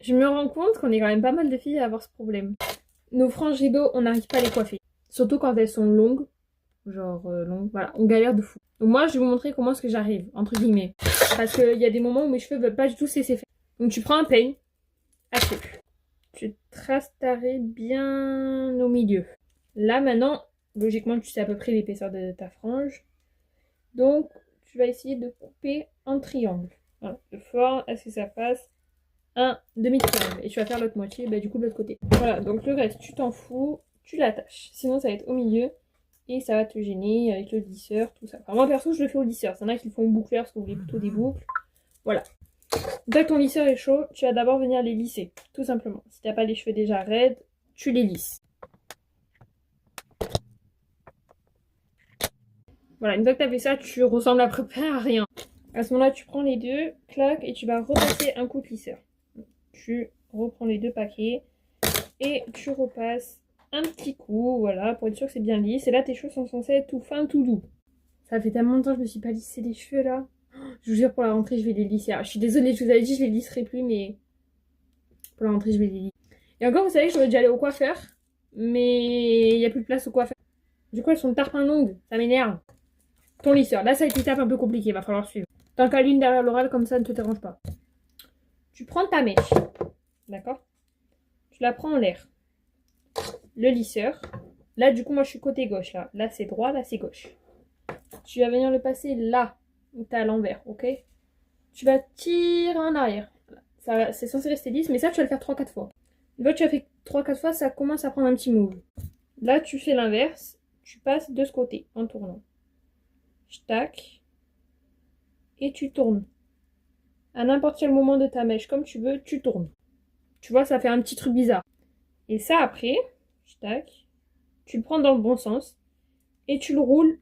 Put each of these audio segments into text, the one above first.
Je me rends compte qu'on est quand même pas mal de filles à avoir ce problème. Nos franges rideaux, on n'arrive pas à les coiffer. Surtout quand elles sont longues. Genre longues, voilà, on galère de fou. Donc moi, je vais vous montrer comment est-ce que j'arrive, entre guillemets. Parce qu'il y a des moments où mes cheveux veulent pas du tout se laisser faire. Donc tu prends un peigne à queue. Tu traces ta raie bien au milieu. Là maintenant, logiquement, tu sais à peu près l'épaisseur de ta frange. Donc, tu vas essayer de couper en triangle. Voilà, de fort à ce que ça fasse un demi-triangle. Et tu vas faire l'autre moitié, bah, du coup de l'autre côté. Voilà, donc le reste, tu t'en fous, tu l'attaches. Sinon, ça va être au milieu et ça va te gêner avec le lisseur, tout ça. Enfin, moi perso, je le fais au lisseur. Il y en a qui le font au boucleur parce que vous voulez plutôt des boucles. Voilà. Dès que ton lisseur est chaud, tu vas d'abord venir les lisser, tout simplement. Si t'as pas les cheveux déjà raides, tu les lisses. Voilà, une fois que t'as fait ça, tu ressembles à peu près à rien. À ce moment-là, tu prends les deux, clac, et tu vas repasser un coup de lisseur. Tu reprends les deux paquets et tu repasses un petit coup, voilà, pour être sûr que c'est bien lisse. Et là, tes cheveux sont censés être tout fins, tout doux. Ça fait tellement longtemps que je me suis pas lissé les cheveux, là. Je vous jure, pour la rentrée, je vais les lisser. Alors, je suis désolée, je vous avais dit, je les lisserai plus, mais pour la rentrée, je vais les lisser. Et encore, vous savez que j'aurais dû aller au coiffeur, mais il n'y a plus de place au coiffeur. Du coup, elles sont tarpin longues, ça m'énerve. Ton lisseur, là, ça a été étape un peu compliquée, il va falloir suivre. Tant qu'à l'une derrière l'oral, comme ça, ne te dérange pas. Tu prends ta mèche, d'accord? Tu la prends en l'air. Le lisseur. Là, du coup, moi, je suis côté gauche, là. Là, c'est droit, là, c'est gauche. Tu vas venir le passer là, où t'es à l'envers, ok? Tu vas tirer en arrière. C'est censé rester lisse, mais ça, tu vas le faire 3-4 fois. Une fois que tu as fait 3-4 fois, ça commence à prendre un petit move. Là, tu fais l'inverse. Tu passes de ce côté, en tournant. Tac. Et tu tournes. À n'importe quel moment de ta mèche, comme tu veux, tu tournes. Tu vois, ça fait un petit truc bizarre. Et ça, après, tac, tu le prends dans le bon sens. Et tu le roules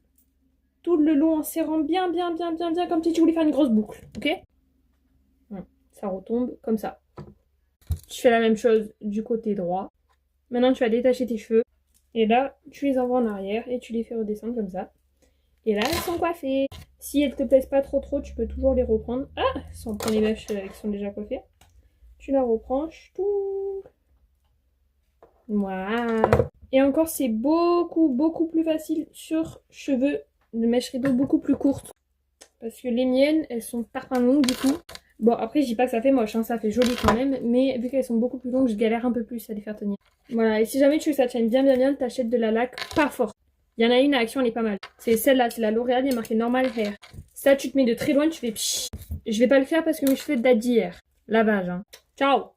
tout le long en serrant bien, comme si tu voulais faire une grosse boucle. Ok? Ça retombe comme ça. Tu fais la même chose du côté droit. Maintenant, tu vas détacher tes cheveux. Et là, tu les envoies en arrière et tu les fais redescendre comme ça. Et là, elles sont coiffées. Si elles te plaisent pas trop, tu peux toujours les reprendre. Ah, sans prendre les mèches qui sont déjà coiffées. Tu la reprends. Tout. Voilà. Et encore, c'est beaucoup plus facile sur cheveux de mèches rideau beaucoup plus courtes. Parce que les miennes, elles sont tarpin longues du coup. Bon, après, je dis pas que ça fait moche, hein, ça fait joli quand même. Mais vu qu'elles sont beaucoup plus longues, je galère un peu plus à les faire tenir. Voilà, et si jamais tu veux que ça tienne bien, t'achètes de la laque pas forte. Il y en a une à Action, elle est pas mal. C'est celle-là, c'est la L'Oréal, il y a marqué Normal Hair. Ça, tu te mets de très loin, tu fais pshhh. Je vais pas le faire parce que mes cheveux datent d'hier. Lavage, hein. Ciao!